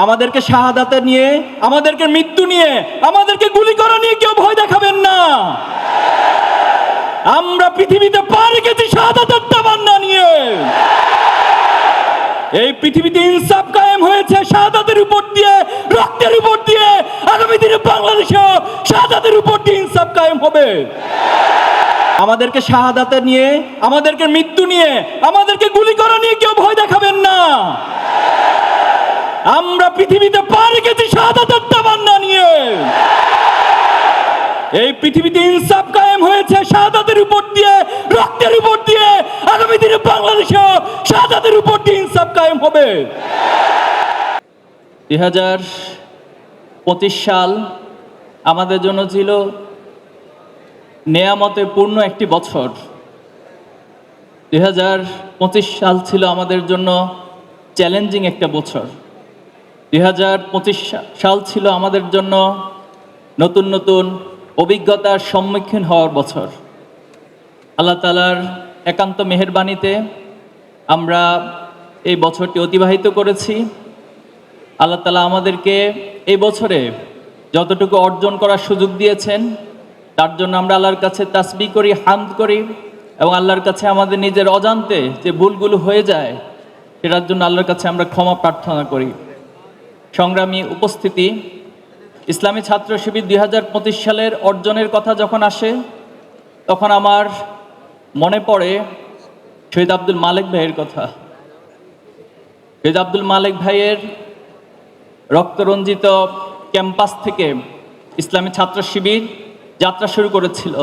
আমাদেরকে শাহাদাতে নিয়ে, আমাদেরকে মৃত্যু নিয়ে, আমাদেরকে গুলি করা নিয়ে কেউ ভয় দেখাবেন না। আমরা পৃথিবীতে পার গেছি শাহাদাতের তামান্না নিয়ে। এই পৃথিবীতে ইনসাফ কায়েম হয়েছে শাহাদাতের উপর দিয়ে, রক্তের উপর দিয়ে। আগামী দিনে বাংলাদেশেও শাহাদাতের উপর দিয়ে ইনসাফ কায়েম হবে। আমাদেরকে শাহাদাতে নিয়ে, আমাদেরকে মৃত্যু নিয়ে, আমাদেরকে গুলি করা নিয়ে কেউ ভয় দেখাবেন না। আমরা পৃথিবীতে পার গেছি শাহাদাতের তামান্না নিয়ে। এই পৃথিবীতে ইনসাফ কায়েম হয়েছে শাহাদাতের উপর দিয়ে, রক্তের উপর দিয়ে। আগামী দিনে বাংলাদেশেও শাহাদাতের উপর দিয়ে ইনসাফ কায়েম হবে। 2025 সাল আমাদের জন্য ছিল নেয়ামতে পূর্ণ একটি বছর। 2025 সাল ছিল আমাদের জন্য চ্যালেঞ্জিং একটা বছর। 2025 সাল ছিল আমাদের জন্য নতুন নতুন অভিজ্ঞতার সম্মুখীন হওয়ার বছর। আল্লাহ তাআলার একান্ত মেহেরবানিতে আমরা এই বছরটি অতিবাহিত করেছি। আল্লাহ তাআলা আমাদেরকে এই বছরে যতটুকু অর্জন করার সুযোগ দিয়েছেন তার জন্য আমরা আল্লাহর কাছে তাসবিহ করি, হামদ করি এবং আল্লাহর কাছে আমাদের নিজের অজান্তে যে ভুলগুলো হয়ে যায় সেটার জন্য আল্লাহর কাছে আমরা ক্ষমা প্রার্থনা করি। সংগ্রামী উপস্থিতি, ইসলামী ছাত্র শিবির 2025 সালের অর্জনের কথা যখন আসে তখন আমার মনে পড়ে শহীদ আব্দুল মালেক ভাইয়ের কথা। শহীদ আব্দুল মালেক ভাইয়ের রক্তরঞ্জিত ক্যাম্পাস থেকে ইসলামী ছাত্র শিবির যাত্রা শুরু করেছিল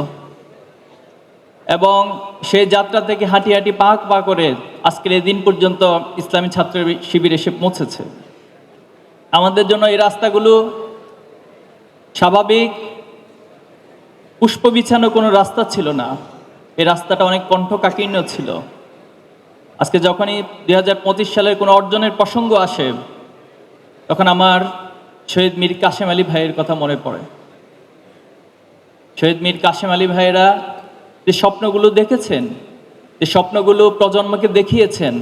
এবং সেই যাত্রা থেকে হাঁটি হাঁটি পা করে আজকের এই দিন পর্যন্ত ইসলামী ছাত্র শিবির এসে পৌঁছেছে। আমাদের জন্য এই রাস্তাগুলো স্বাভাবিক পুষ্প বিছানো কোনো রাস্তা ছিল না। এই রাস্তাটা অনেক কণ্ঠকাকীর্ণ ছিল। আজকে যখনই 2025 সালের কোনো অর্জনের প্রসঙ্গ আসে তখন আমার শহীদ মীর কাশেম আলী ভাইয়ের কথা মনে পড়ে। শহীদ মীর কাশেম আলী ভাইয়েরা যে স্বপ্নগুলো দেখেছেন, যে স্বপ্নগুলো প্রজন্মকে দেখিয়েছেন,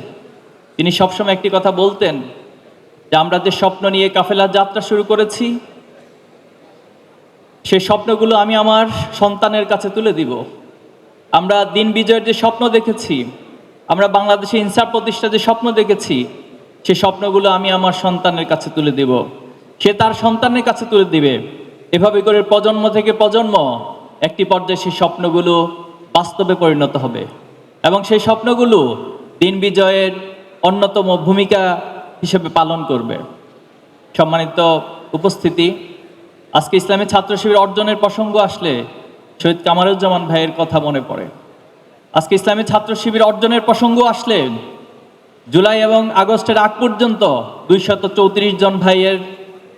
তিনি সবসময় একটি কথা বলতেন যে আমরা যে স্বপ্ন নিয়ে কাফেলার যাত্রা শুরু করেছি সেই স্বপ্নগুলো আমি আমার সন্তানের কাছে তুলে দিব। আমরা দিন বিজয়ের যে স্বপ্ন দেখেছি, আমরা বাংলাদেশে ইনসাফ প্রতিষ্ঠার যে স্বপ্ন দেখেছি সেই স্বপ্নগুলো আমি আমার সন্তানের কাছে তুলে দেব, সে তার সন্তানের কাছে তুলে দিবে। এভাবে করে প্রজন্ম থেকে প্রজন্ম একটি পর্যায়ে সেই স্বপ্নগুলো বাস্তবে পরিণত হবে এবং সেই স্বপ্নগুলো দিন বিজয়ের অন্যতম ভূমিকা হিসেবে পালন করবে। সম্মানিত উপস্থিতি, আজকে ইসলামী ছাত্র শিবির অর্জনের প্রসঙ্গ আসলে শহীদ কামারুজ্জামান ভাইয়ের কথা মনে পড়ে। আজকে ইসলামী ছাত্র শিবির অর্জনের প্রসঙ্গ আসলে জুলাই এবং আগস্টের আগ পর্যন্ত 234 জন ভাইয়ের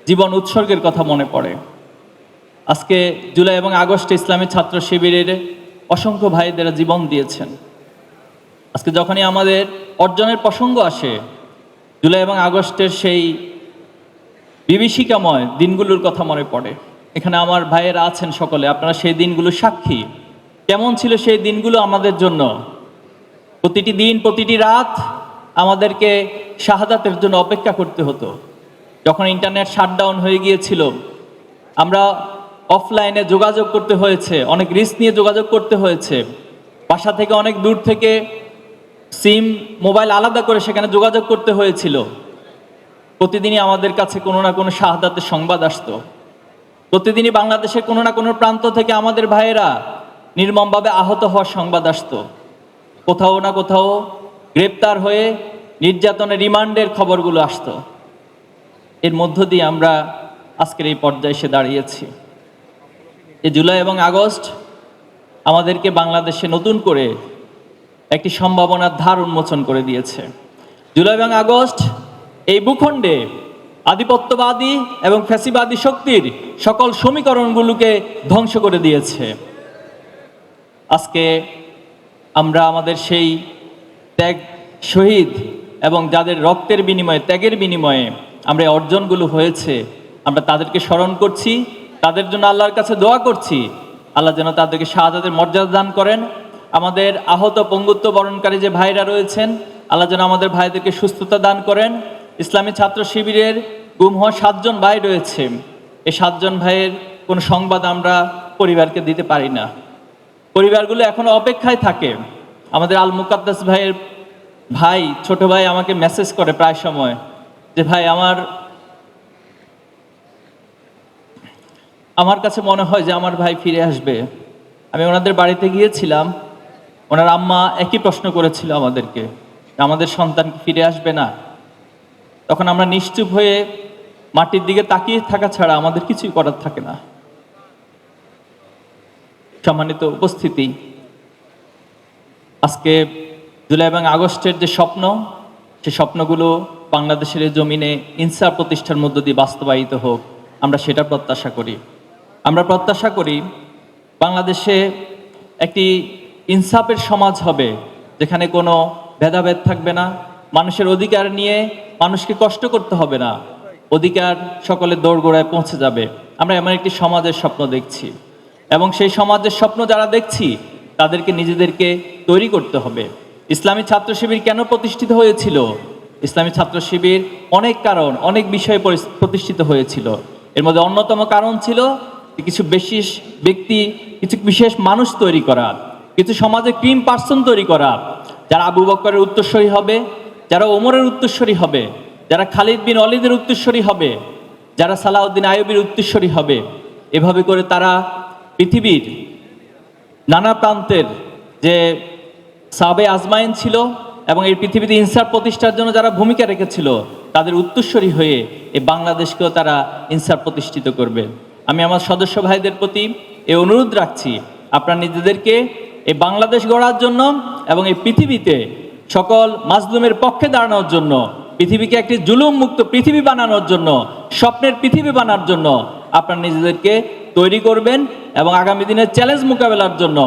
জীবন উৎসর্গের কথা মনে পড়ে। আজকে জুলাই এবং আগস্টে ইসলামী ছাত্র শিবিরের অসংখ্য ভাইদেরা জীবন দিয়েছেন। আজকে যখনই আমাদের অর্জনের প্রসঙ্গ আসে জুলাই এবং আগস্টের সেই বিভীষিকাময় দিনগুলোর কথা মনে পড়ে। এখানে আমার ভাইয়েরা আছেন সকলে, আপনারা সেই দিনগুলো সাক্ষী। কেমন ছিল সেই দিনগুলো আমাদের জন্য? প্রতিটি দিন, প্রতিটি রাত আমাদেরকে শাহাদাতের জন্য অপেক্ষা করতে হতো। যখন ইন্টারনেট শাটডাউন হয়ে গিয়েছিল, আমরা অফলাইনে যোগাযোগ করতে হয়েছে, অনেক রিস্ক নিয়ে যোগাযোগ করতে হয়েছে। বাসা থেকে অনেক দূর থেকে সিম মোবাইল আলাদা করে সেখানে যোগাযোগ করতে হয়েছিল। প্রতিদিনই আমাদের কাছে কোনো না কোনো শাহাদাতের সংবাদ আসতো। প্রতিদিনই বাংলাদেশের কোনো না কোনো প্রান্ত থেকে আমাদের ভাইয়েরা নির্মমভাবে আহত হওয়ার সংবাদ আসতো। কোথাও না কোথাও গ্রেপ্তার হয়ে নির্যাতনের রিমান্ডের খবরগুলো আসতো। এর মধ্য দিয়ে আমরা আজকের এই পর্যায়ে এসে দাঁড়িয়েছি। এই জুলাই এবং আগস্ট আমাদেরকে বাংলাদেশে নতুন করে একটি সম্ভাবনার ধার উন্মোচন করে দিয়েছে। জুলাই এবং আগস্ট এই ভূখণ্ডে আধিপত্যবাদী এবং ফ্যাসিবাদী শক্তির সকল সমীকরণগুলোকে ধ্বংস করে দিয়েছে। আজকে আমরা আমাদের সেই ত্যাগ, শহীদ এবং যাদের রক্তের বিনিময়ে, ত্যাগের বিনিময়ে আমরা এই অর্জনগুলো হয়েছে, আমরা তাদেরকে স্মরণ করছি, তাদের জন্য আল্লাহর কাছে দোয়া করছি আল্লাহ যেন তাদেরকে শাহাদাতের মর্যাদা দান করেন। আমাদের আহত পঙ্গুত্ব বরণকারী যে ভাইরা রয়েছেন আল্লাহ যেন আমাদের ভাইদেরকে সুস্থতা দান করেন। ইসলামী ছাত্র শিবিরের গুম হওয়া 7 জন ভাই রয়েছে। এই 7 জন ভাইয়ের কোনো সংবাদ আমরা পরিবারকে দিতে পারি না। পরিবারগুলো এখনো অপেক্ষায় থাকে। আমাদের আল মুকাদ্দাস ভাইয়ের ভাই, ছোট ভাই আমাকে মেসেজ করে প্রায় সময় যে ভাই আমার কাছে মনে হয় যে আমার ভাই ফিরে আসবে। আমি ওনাদের বাড়িতে গিয়েছিলাম, ওনার আম্মা একই প্রশ্ন করেছিল আমাদেরকে, আমাদের সন্তান কি ফিরে আসবে না? তখন আমরা নিশ্চুপ হয়ে মাটির দিকে তাকিয়ে থাকা ছাড়া আমাদের কিছুই করার থাকে না। সম্মানিত উপস্থিতি, আজকে জুলাই এবং আগস্টের যে স্বপ্ন, সে স্বপ্নগুলো বাংলাদেশের এই জমিনে ইনসাফ প্রতিষ্ঠার মধ্য দিয়ে বাস্তবায়িত হোক, আমরা সেটা প্রত্যাশা করি। আমরা প্রত্যাশা করি বাংলাদেশে একটি ইনসাফের সমাজ হবে, যেখানে কোনো ভেদাভেদ থাকবে না, মানুষের অধিকার নিয়ে মানুষকে কষ্ট করতে হবে না, অধিকার সকলের দোরগোড়ায় পৌঁছে যাবে। আমরা এমন একটি সমাজের স্বপ্ন দেখছি, এবং সেই সমাজের স্বপ্ন যারা দেখছি তাদেরকে নিজেদেরকে তৈরি করতে হবে। ইসলামী ছাত্র শিবির কেন প্রতিষ্ঠিত হয়েছিল? ইসলামী ছাত্র শিবির অনেক কারণ, অনেক বিষয়ে প্রতিষ্ঠিত হয়েছিল। এর মধ্যে অন্যতম কারণ ছিল কিছু বিশেষ ব্যক্তি, কিছু বিশেষ মানুষ তৈরি করা, কিছু সমাজে ক্রিম পার্সন তৈরি করা, যারা আবু বকরের উত্তরসূরি হবে, যারা ওমরের উত্তরসূরি হবে, যারা খালিদ বিন ওয়ালিদের উত্তরসূরি হবে, যারা সালাউদ্দিন আইয়ুবীর উত্তরসূরি হবে। এভাবে করে তারা পৃথিবীর নানা প্রান্তের যে সাহাবে আজমাইন ছিল এবং এই পৃথিবীতে ইনসাফ প্রতিষ্ঠার জন্য যারা ভূমিকা রেখেছিল, তাদের উত্তরসূরি হয়ে এই বাংলাদেশকেও তারা ইনসাফ প্রতিষ্ঠিত করবে। আমি আমার সদস্য ভাইদের প্রতি এই অনুরোধ রাখছি, আপনারা নিজেদেরকে এই বাংলাদেশ গড়ার জন্য এবং এই পৃথিবীতে সকল মাজলুমের পক্ষে দাঁড়ানোর জন্য, পৃথিবীকে একটি জুলুম মুক্ত পৃথিবী বানানোর জন্য, স্বপ্নের পৃথিবী বানানোর জন্য আপনারা নিজেদেরকে তৈরি করবেন, এবং আগামী দিনের চ্যালেঞ্জ মোকাবেলার জন্য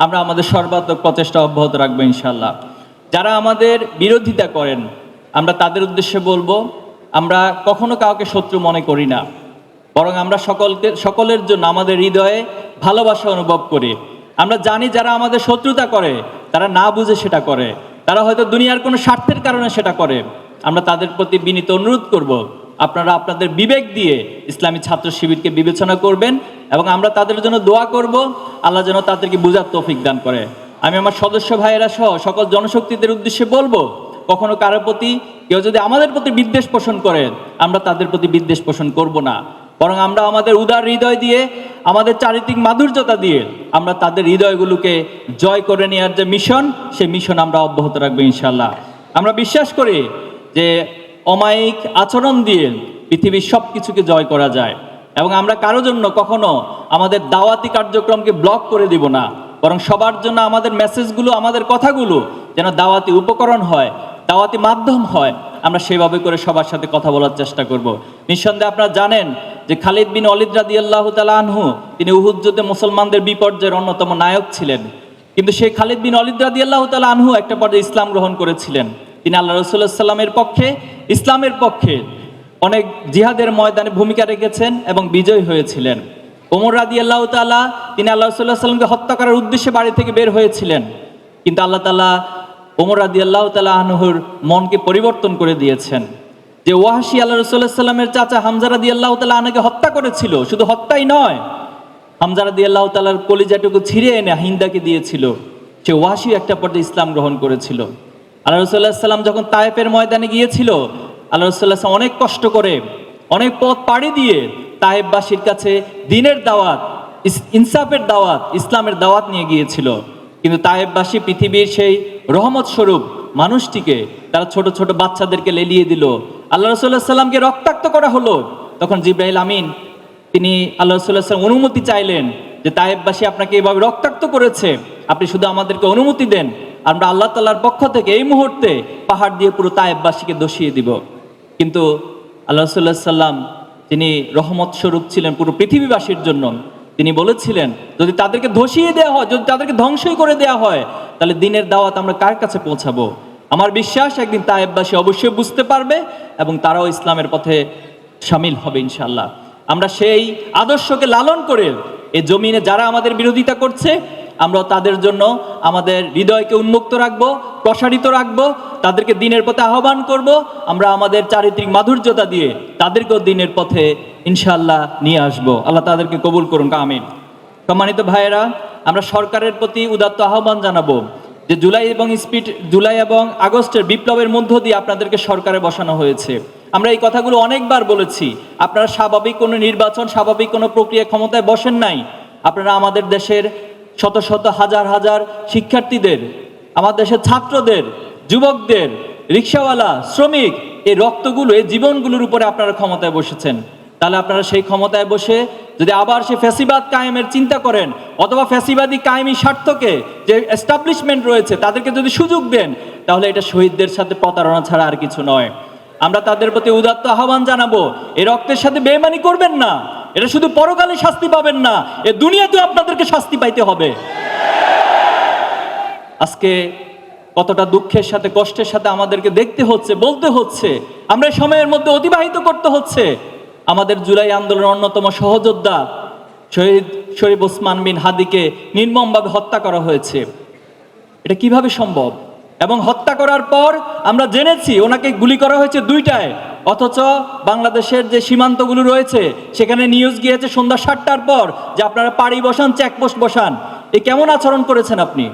আমরা আমাদের সর্বাত্মক প্রচেষ্টা অব্যাহত রাখবো ইনশাআল্লাহ। যারা আমাদের বিরোধিতা করেন, আমরা তাদের উদ্দেশ্যে বলবো, আমরা কখনো কাউকে শত্রু মনে করি না, বরং আমরা সকলের জন্য আমাদের হৃদয়ে ভালোবাসা অনুভব করি। আমরা জানি যারা আমাদের শত্রুতা করে তারা না বুঝে সেটা করে, তারা হয়তো দুনিয়ার কোনো স্বার্থের কারণে সেটা করে। আমরা তাদের প্রতি বিনীত অনুরোধ করব, আপনারা আপনাদের বিবেক দিয়ে ইসলামী ছাত্র শিবিরকে বিবেচনা করবেন, এবং আমরা তাদের জন্য দোয়া করব, আল্লাহ যেন তাদেরকে বুঝার তৌফিক দান করে। আমি আমার সদস্য ভাইয়েরা সহ সকল জনশক্তিদের উদ্দেশ্যে বলবো, কখনো কারোর প্রতি কেউ যদি আমাদের প্রতি বিদ্বেষ পোষণ করে, আমরা তাদের প্রতি বিদ্বেষ পোষণ করব না, বরং আমরা আমাদের উদার হৃদয় দিয়ে, আমাদের চারিত্রিক মাধুর্যতা দিয়ে আমরা তাদের হৃদয়গুলোকে জয় করে নেওয়ার যে মিশন, সেই মিশন আমরা অব্যাহত রাখবো ইনশাআল্লাহ। আমরা বিশ্বাস করি যে অমায়িক আচরণ দিয়ে পৃথিবীর সব কিছুকে জয় করা যায়, এবং আমরা কারো জন্য কখনো আমাদের দাওয়াতি কার্যক্রমকে ব্লক করে দিব না, বরং সবার জন্য আমাদের মেসেজগুলো, আমাদের কথাগুলো যেন দাওয়াতি উপকরণ হয়, দাওয়াতি মাধ্যম হয়, আমরা সেভাবে করে সবার সাথে কথা বলার চেষ্টা করব। নিঃসন্দেহে আপনারা জানেন যে খালিদ বিন ওয়ালিদ রাদিয়াল্লাহু তাআলা আনহু, তিনি উহুদ যুদ্ধে মুসলমানদের বিপর্যয়ের অন্যতম নায়ক ছিলেন। কিন্তু সেই খালিদ বিন ওয়ালিদ রাদিয়াল্লাহু তাআলা আনহু একটা পর্যায়ে ইসলাম গ্রহণ করেছিলেন। তিনি আল্লাহ রাসূলুল্লাহ সাল্লাল্লাহু আলাইহি ওয়াসাল্লামের পক্ষে, ইসলামের পক্ষে অনেক জিহাদের ময়দানে ভূমিকা রেখেছেন এবং বিজয়ী হয়েছিলেন। ওমর রাদিয়াল্লাহু তাআলা, তিনি আল্লাহ রাসূলুল্লাহ সাল্লাল্লাহু আলাইহি ওয়াসাল্লামকে হত্যা করার উদ্দেশ্যে বাড়ি থেকে বের হয়েছিলেন, কিন্তু আল্লাহ তাআলা ওমর রাদিয়াল্লাহু তাআলা আনহুর মনকে পরিবর্তন করে দিয়েছেন। যে ওয়াহশী আল্লাহ রাসূলুল্লাহ সাল্লাল্লাহু আলাইহি ওয়াসাল্লামের চাচা হামজা রাদিয়াল্লাহু তাআলা আনহুকে হত্যা করেছিল, শুধু হত্যাই নয়, হামজা রাদিয়াল্লাহু তাআলার কলিজাটুকু ছিঁড়ে এনে হিন্দাকে দিয়েছিল। সে ওয়াহশী একটা পর্যায়ে ইসলাম গ্রহণ করেছিল। আল্লাহ রাসূলুল্লাহ সাল্লাল্লাহু আলাইহি ওয়াসাল্লাম যখন তায়েফের ময়দানে গিয়েছিল, আল্লাহ রাসূলুল্লাহ সাল্লাল্লাহু আলাইহি ওয়াসাল্লাম অনেক কষ্ট করে, অনেক পথ পাড়ি দিয়ে তায়েফবাসীর কাছে দ্বীনের দাওয়াত, ইনসাফের দাওয়াত, ইসলামের দাওয়াত নিয়ে গিয়েছিল। কিন্তু তায়েফবাসী পৃথিবীর সেই রহমত স্বরূপ মানুষটিকে, তারা ছোট ছোট বাচ্চাদেরকে লেলিয়ে দিল। আল্লাহ রাসূলুল্লাহ সাল্লাল্লাহু আলাইহি ওয়াসাল্লামকে রক্তাক্ত করা হলো। তখন জিবরাইল আমিন তিনি আল্লাহ রাসূলুল্লাহ সাল্লাল্লাহু আলাইহি ওয়াসাল্লাম অনুমতি চাইলেন যে তায়েফবাসী আপনাকে এভাবে রক্তাক্ত করেছে, আপনি শুধু আমাদেরকে অনুমতি দেন, আমরা আল্লাহ তাআলার পক্ষ থেকে এই মুহূর্তে পাহাড় দিয়ে পুরো তায়েফবাসীকে দোষিয়ে দিব। কিন্তু আল্লাহ রাসূলুল্লাহ সাল্লাল্লাহু আলাইহি ওয়াসাল্লাম, তিনি রহমত স্বরূপ ছিলেন পুরো পৃথিবীবাসীর জন্য, তিনি বলেছিলেন যদি তাদেরকে ধসিয়ে দেওয়া হয়, যদি তাদেরকে ধ্বংসই করে দেওয়া হয়, তাহলে দ্বীনের দাওয়াত আমরা কার কাছে পৌঁছাবো? আমার বিশ্বাস একদিন তায়েফবাসী অবশ্যই বুঝতে পারবে এবং তারাও ইসলামের পথে শামিল হবে ইনশাআল্লাহ। আমরা সেই আদর্শকে লালন করে এই জমিনে যারা আমাদের বিরোধিতা করছে, আমরাও তাদের জন্য আমাদের হৃদয়কে উন্মুক্ত রাখবো, প্রসারিত রাখবো, তাদেরকে দিনের পথে আহ্বান করব। আমরা আমাদের চারিত্রিক মাধুর্যতা দিয়ে তাদেরকেও দিনের পথে ইনশাআল্লাহ নিয়ে আসব। আল্লাহ তাদেরকে কবুল করুন, আমিন। সম্মানিত ভাইয়েরা, আমরা সরকারের প্রতি উদাত্ত আহ্বান জানাবো যে জুলাই এবং আগস্টের বিপ্লবের মধ্য দিয়ে আপনাদেরকে সরকারে বসানো হয়েছে। আমরা এই কথাগুলো অনেকবার বলেছি। আপনারা স্বাভাবিক কোনো নির্বাচন, স্বাভাবিক কোনো প্রক্রিয়া ক্ষমতায় বসেন নাই। আপনারা আমাদের দেশের শত শত হাজার হাজার শিক্ষার্থীদের, আমাদের দেশের ছাত্রদের, যুবকদের, রিক্সাওয়ালা, শ্রমিক, এই রক্তগুলো, এই জীবনগুলোর উপরে আপনারা ক্ষমতায় বসেছেন। তাহলে আপনারা সেই ক্ষমতায় বসে যদি আবার সেই ফ্যাসিবাদ কায়েমের চিন্তা করেন, অথবা ফ্যাসিবাদী কায়েমি স্বার্থকে যে এস্টাবলিশমেন্ট রয়েছে তাদেরকে যদি সুযোগ দেন, তাহলে এটা শহীদদের সাথে প্রতারণা ছাড়া আর কিছু নয়। আমরা তাদের প্রতি উদাত্ত আহ্বান জানাবো, এই রক্তের সাথে বেইমানি করবেন না। এটা শুধু পরকালে শাস্তি পাবেন না, এ দুনিয়াতেও আপনাদেরকে শাস্তি পাইতে হবে। আজকে কতটা দুঃখের সাথে, কষ্টের সাথে আমাদেরকে দেখতে হচ্ছে, বলতে হচ্ছে, আমরা এই সময়ের মধ্যে অতিবাহিত করতে হচ্ছে। আমাদের জুলাই আন্দোলনের অন্যতম সহযোদ্ধা শহীদ শরীফ ওসমান বিন হাদিকে নির্মমভাবে হত্যা করা হয়েছে। এটা কিভাবে সম্ভব? এবং হত্যা করার পর আমরা জেনেছি ওনাকে গুলি করা হয়েছে 2টায়, অথচ বাংলাদেশের যে সীমান্তগুলো রয়েছে সেখানে নিউজ গিয়েছে সন্ধ্যা 7টার পর যে আপনারা পাড়ি বসান, চেকপোস্ট বসান। এ কেমন আচরণ করেছেন আপনি?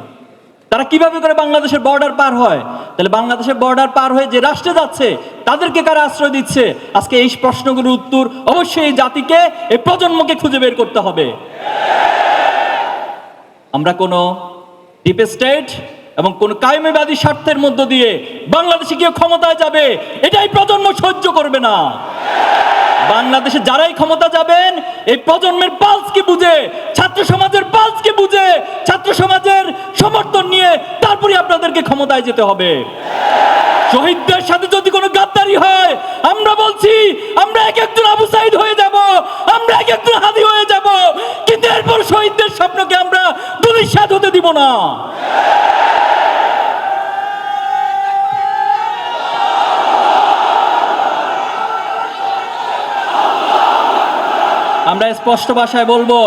তারা কিভাবে করে বাংলাদেশের বর্ডার পার হয়? তাহলে বাংলাদেশের বর্ডার পার হয়ে যে রাষ্ট্রে যাচ্ছে তাদেরকে কারা আশ্রয় দিচ্ছে? আজকে এই প্রশ্নগুলোর উত্তর অবশ্যই এই জাতিকে, এই প্রজন্মকে খুঁজে বের করতে হবে। আমরা কোনো ডিপ স্টেট এবং কোন কায়েমিবাদী স্বার্থের মধ্য দিয়ে বাংলাদেশে কেউ ক্ষমতায় যাবে, এটাই প্রজন্ম সহ্য করবে না। বাংলাদেশে যারাই ক্ষমতা যাবেন, এই প্রজন্মের পালসকে বুঝে, ছাত্র সমাজের পালসকে বুঝে, ছাত্র সমাজের সমর্থন নিয়ে তারপরে আপনাদেরকে ক্ষমতায় যেতে হবে। শহীদদের সাথে যদি কোনো গাদ্দারি হয়, আমরা বলছি আমরা এক একজন আবু সাইদ হয়ে যাব, আমরা এক একজন হাদি হয়ে যাব, কিন্তু এরপর শহীদদের স্বপ্নকে আমরা ধূলিসাৎ হতে দিব না। আমরা স্পষ্ট ভাষায় বলবো,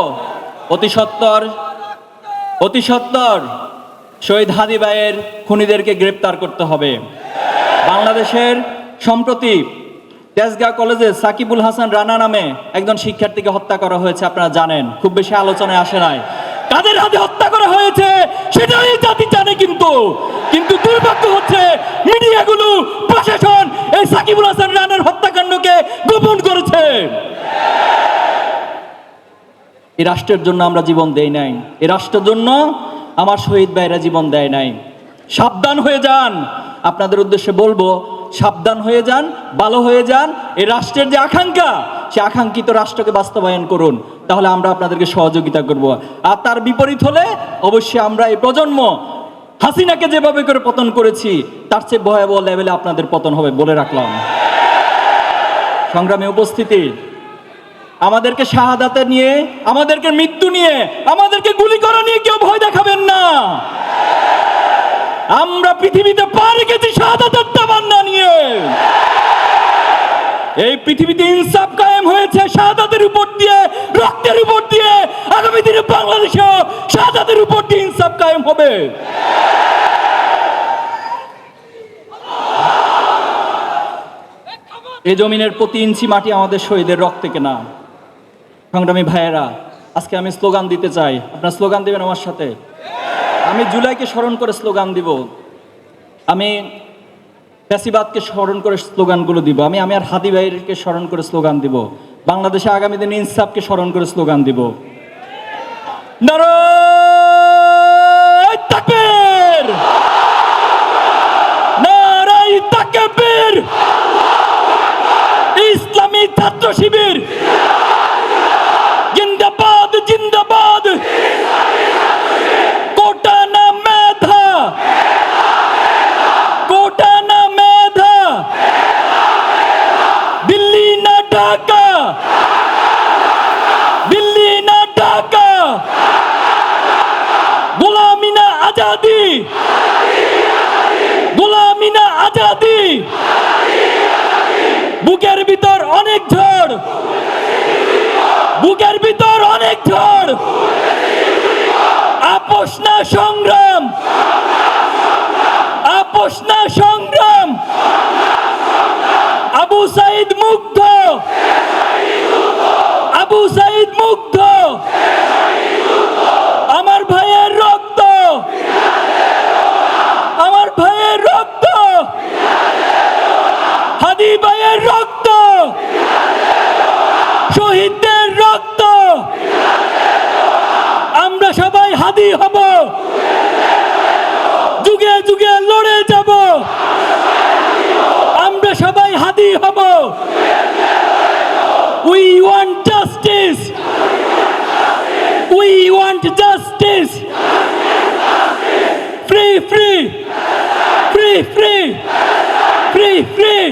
অতি সত্বর শহীদ হাদি ভাইয়ের খুনিদেরকে গ্রেপ্তার করতে হবে। বাংলাদেশের সম্প্রতি তেজগাঁও কলেজে সাকিবুল হাসান রানা নামে একজন শিক্ষার্থীকে হত্যা করা হয়েছে, আপনারা জানেন, খুব বেশি আলোচনায় আসে নাই। কাদের হাতে হত্যা করা হয়েছে সেটাই জাতি জানে, কিন্তু দুর্ভাগ্য হচ্ছে মিডিয়াগুলো, প্রশাসন এই সাকিবুল হাসান রানার হত্যাকাণ্ডকে গোপন করেছে। এই রাষ্ট্রের জন্য আমরা জীবন দেই নাই, এই রাষ্ট্রের জন্য আমার শহীদ ভাইরা জীবন দেয় নাই। সাবধান হয়ে যান, আপনাদের উদ্দেশ্যে বলবো, সাবধান হয়ে যান, ভালো হয়ে যান। এই রাষ্ট্রের যে আকাঙ্ক্ষা, সে আকাঙ্ক্ষিত রাষ্ট্রকে বাস্তবায়ন করুন, তাহলে আমরা আপনাদেরকে সহযোগিতা করব। আর তার বিপরীত হলে অবশ্যই আমরা এই প্রজন্ম হাসিনাকে যেভাবে করে পতন করেছি তার চেয়ে ভয়াবহ লেভেলে আপনাদের পতন হবে বলে রাখলাম। সংগ্রামী উপস্থিতি, আমাদেরকে শাহাদাতে নিয়ে, আমাদেরকে মৃত্যু নিয়ে, আমাদেরকে গুলি করা নিয়ে কেউ ভয় দেখাবেন না। আমরা পৃথিবীতে পা রেখেছি শাহাদাতের তামান্না নিয়ে। এই পৃথিবীতে ইনসাফ কায়েম হয়েছে শাহাদাতের উপর দিয়ে, রক্তের উপর দিয়ে। আগামী দিনে বাংলাদেশে শাহাদাতের উপর দিয়ে ইনসাফ কায়েম হবে। এই জমিনের প্রতি ইঞ্চি মাটি আমাদের শহীদের রক্তে কেনা। সংগ্রামী ভাইয়েরা, আজকে আমি স্লোগান দিতে চাই, আপনারা স্লোগান দিবেন আমার সাথে। আমি জুলাইকে স্মরণ করে স্লোগান দিব, আমি ফ্যাসিবাদকে স্মরণ করে স্লোগানগুলো দিব, আমি আর হাদি ভাইকে স্মরণ করে স্লোগান দিব, বাংলাদেশে আগামী দিনে ইনসাফকে স্মরণ করে স্লোগান দিব। নারায়ে তাকবীর, নারায়ে তাকবীর, ইসলামী ছাত্র শিবির জিন্দাবাদ, জিন্দাবাদ। কোটা না মেধা, কোটা না মেধা, দিল্লি না ঢাকা, দিল্লি না ঢাকা, গোলামি না আজাদি, গোলামি না আজাদি। বুকের ভিতর অনেক ঝড়, বুকের ভিতর অনেক ঝড়, আপোষ সংগ্রাম, আপোষ না সংগ্রাম। আবু সাইদ মুগ্ধ, আবু সাইদ মুগ্ধ। আমার ভাইয়ের রক্ত, আমার ভাইয়ের রক্ত, হাদি ভাইয়ের রক্ত, শহীদদের রক্ত। আমরা সবাই হাদি হব, যুগে যুগে লড়ে যাব। আমরা সবাই হাদি হব। We want justice. We want justice. Free, free, free, free, free, free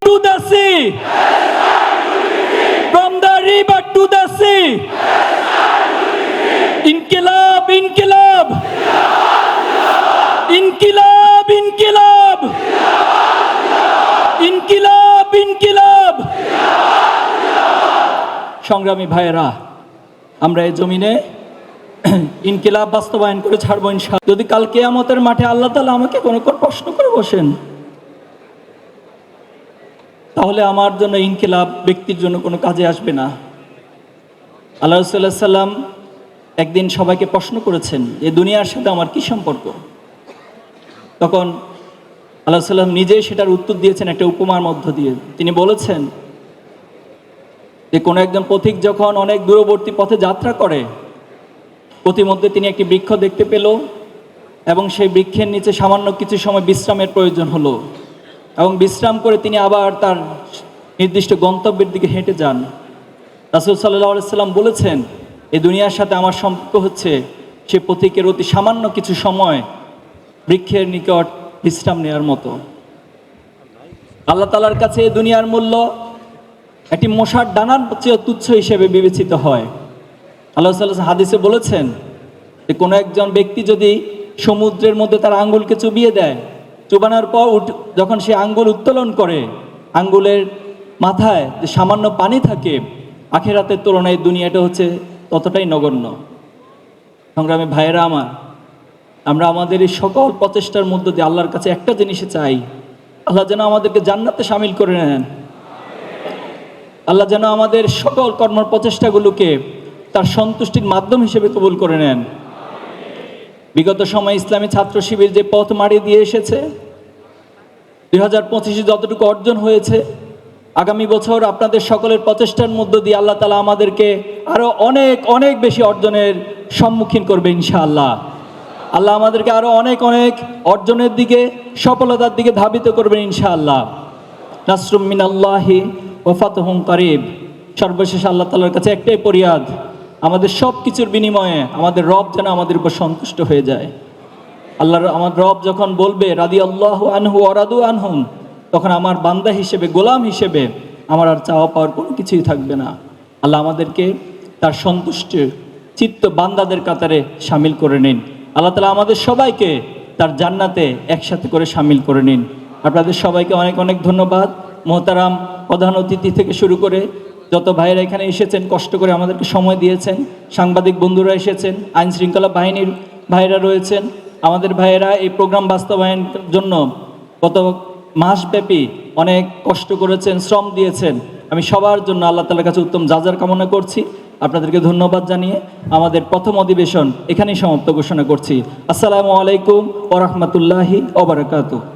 to the sea. From the river to the sea. Inqilab, inqilab. Inqilab, inqilab. Inqilab, inqilab. সংগ্রামী ভাইয়েরা, আমরা এই জমিনে ইনকিলাব বাস্তবায়ন করে ছাড়বো ইনশাআল্লাহ। যদি কাল কিয়ামতের মাঠে আল্লাহ তাআলা আমাকে কোনো প্রশ্ন করে বসেন, তাহলে আমার জন্য ইনকিলাব ব্যক্তির জন্য কোনো কাজে আসবে না। আল্লাহ রাসূল সাল্লাল্লাহু আলাইহি ওয়াসাল্লাম একদিন সবাইকে প্রশ্ন করেছেন যে দুনিয়ার সাথে আমার কি সম্পর্ক। তখন আল্লাহ সাল্লাম নিজেই সেটার উত্তর দিয়েছেন একটা উপমার মধ্য দিয়ে। তিনি বলেছেন যে কোনো একজন পথিক যখন অনেক দূরবর্তী পথে যাত্রা করে, পথিমধ্যে তিনি একটি বৃক্ষ দেখতে পেল এবং সেই বৃক্ষের নিচে সামান্য কিছু সময় বিশ্রামের প্রয়োজন হলো এবং বিশ্রাম করে তিনি আবার তার নির্দিষ্ট গন্তব্যের দিকে হেঁটে যান। রাসূল সাল্লাল্লাহু আলাইহি ওয়াসাল্লাম বলেছেন এই দুনিয়ার সাথে আমার সম্পর্ক হচ্ছে সে পথিকের অতি সামান্য কিছু সময় বৃক্ষের নিকট বিশ্রাম নেওয়ার মতো। আল্লাহ তাআলার কাছে এই দুনিয়ার মূল্য একটি মশার ডানার চেয়ে তুচ্ছ হিসেবে বিবেচিত হয়। আল্লাহ সাল্লাল্লাহু হাদিসে বলেছেন যে কোনো একজন ব্যক্তি যদি সমুদ্রের মধ্যে তার আঙ্গুলকে চুবিয়ে দেয়, চুবানোর পর যখন সে আঙ্গুল উত্তোলন করে, আঙ্গুলের মাথায় যে সামান্য পানি থাকে, আখিরাতের তুলনায় দুনিয়াটা হচ্ছে ততটাই নগণ্য। সংগ্রামী ভাইয়েরা আমার, আমরা আমাদের এই সকল প্রচেষ্টার মধ্য দিয়ে আল্লাহর কাছে একটা জিনিসে চাই, আল্লাহ যেন আমাদেরকে জান্নাতে শামিল করে নেন। আল্লাহ যেন আমাদের সকল কর্ম প্রচেষ্টাগুলোকে তার সন্তুষ্টির মাধ্যম হিসেবে কবুল করে নেন। বিগত সময় ইসলামী ছাত্র শিবির যে পথ মাড়ি দিয়ে এসেছে, 2025 যতটুকু অর্জন হয়েছে, আগামী বছর আপনাদের সকলের প্রচেষ্টার মধ্য দিয়ে আল্লাহ তাআলা আমাদেরকে আরো অনেক অনেক বেশি অর্জনের সম্মুখীন করবে ইনশাআল্লাহ। আল্লাহ আমাদেরকে আরো অনেক অনেক অর্জনের দিকে, সফলতার দিকে ধাবিত করবেন ইনশাআল্লাহ। নাসরুম মিনাল্লাহি ওয়া ফাতহুম কারীব। সর্বশেষ আল্লাহ তাআলার কাছে একটাই ফরিয়াদ, আমাদের সব কিছুর বিনিময়ে আমাদের রব যেন আমাদের উপর সন্তুষ্ট হয়ে যায়। আমার রব যখন বলবে রাদিয়াল্লাহু আনহু ওয়া রাদু আনহুম, তখন আমার বান্দা হিসেবে, গোলাম হিসেবে আমার আর চাওয়া পাওয়ার কোনো কিছুই থাকবে না। আল্লাহ আমাদেরকে তার সন্তুষ্ট চিত্ত বান্দাদের কাতারে শামিল করে নিন। আল্লাহ তাআলা আমাদের সবাইকে তার জান্নাতে একসাথে করে শামিল করে নিন। আপনাদের সবাইকে অনেক অনেক ধন্যবাদ। মোহতারাম প্রধান অতিথি থেকে শুরু করে যত ভাইয়েরা এখানে এসেছেন, কষ্ট করে আমাদেরকে সময় দিয়েছেন, সাংবাদিক বন্ধুরা এসেছেন, আইন শৃঙ্খলা বাহিনীর ভাইয়েরা রয়েছেন, আমাদের ভাইয়েরা এই প্রোগ্রাম বাস্তবায়নের জন্য গত মাসব্যাপী অনেক কষ্ট করেছেন, শ্রম দিয়েছেন। আমি সবার জন্য আল্লাহ তাআলার কাছে উত্তম জাযার কামনা করছি। আপনাদেরকে ধন্যবাদ জানিয়ে আমাদের প্রথম অধিবেশন এখানেই সমাপ্ত ঘোষণা করছি। আসসালামু আলাইকুম ওয়া রাহমাতুল্লাহি ওয়া বারাকাতুহু।